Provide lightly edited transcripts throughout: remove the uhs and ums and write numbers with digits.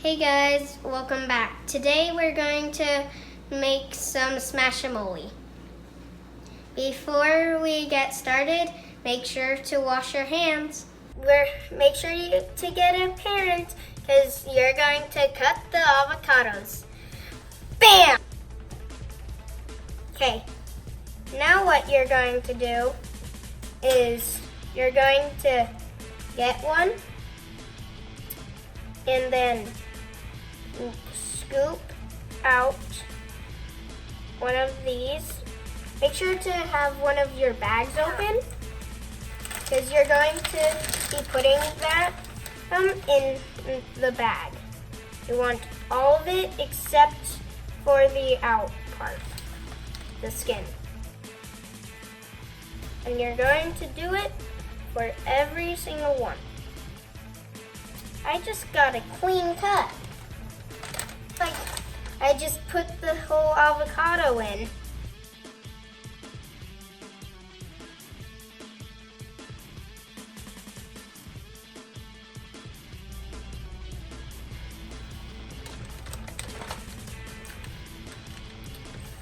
Hey guys, welcome back. Today we're going to make some Smashamole. Before we get started, make sure to wash your hands. Make sure to get a parent because you're going to cut the avocados. Bam! Okay, now what you're going to do is you're going to get one and then scoop out one of these. Make sure to have one of your bags open because you're going to be putting that in the bag. You want all of it except for the out part, the skin. And you're going to do it for every single one. I just got a clean cut. Like, I just put the whole avocado in.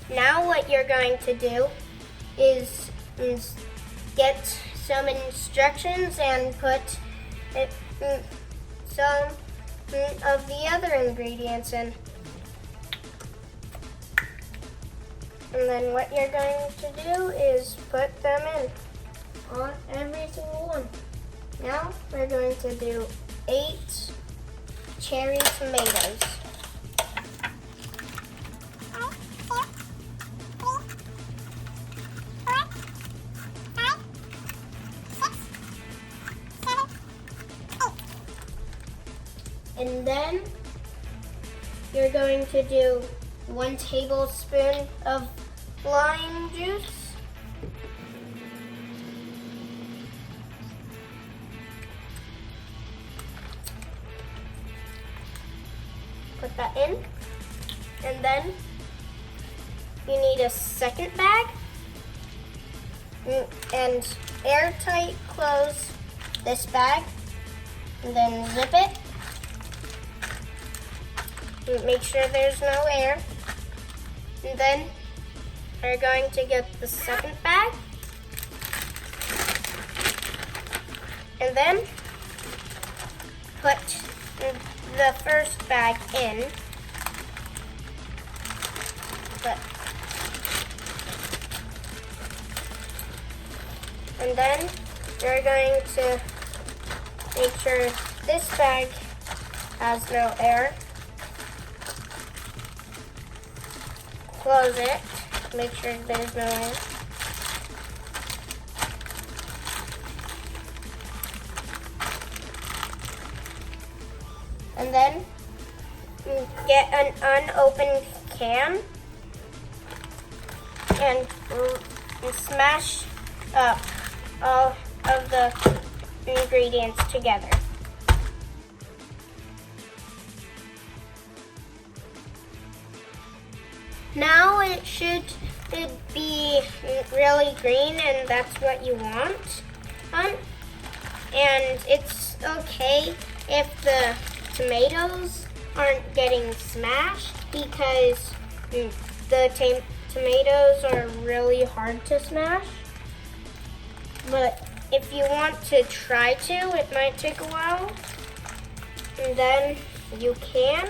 Now what you're going to do is get some instructions and put some of the other ingredients in. And then what you're going to do is put them in on every single one. Now we're going to do 8 cherry tomatoes. And then you're going to do 1 tablespoon of lime juice. Put that in. And then you need a second bag. And airtight close this bag. And then zip it. Make sure there's no air. And then we're going to get the second bag. And then put the first bag in. And then you're going to make sure this bag has no air. Close it, make sure there's no air. And then get an unopened can and smash up all of the ingredients together. Now it should be really green, and that's what you want. And it's okay if the tomatoes aren't getting smashed because the tomatoes are really hard to smash. But if you want to try to, it might take a while. And then you can.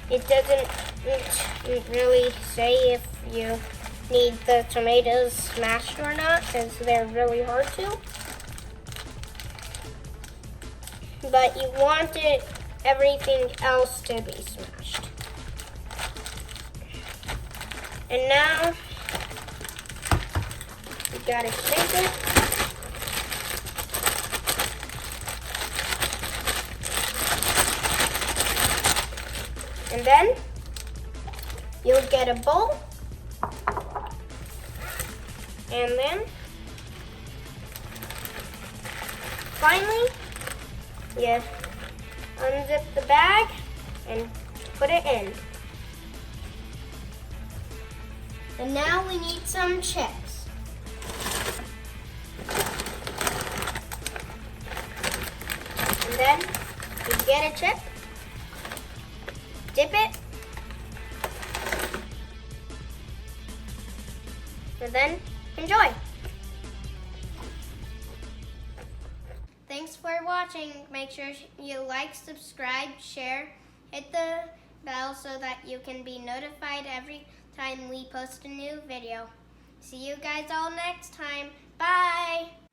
It doesn't really say if you need the tomatoes smashed or not, because they're really hard to. But you want everything else to be smashed. And now, you gotta shake it. And then you'll get a bowl, and then finally you unzip the bag and put it in. And now we need some chips. And then you get a chip, dip it, and then enjoy. Thanks for watching. Make sure you like, subscribe, share, hit the bell so that you can be notified every time we post a new video. See you guys all next time. Bye!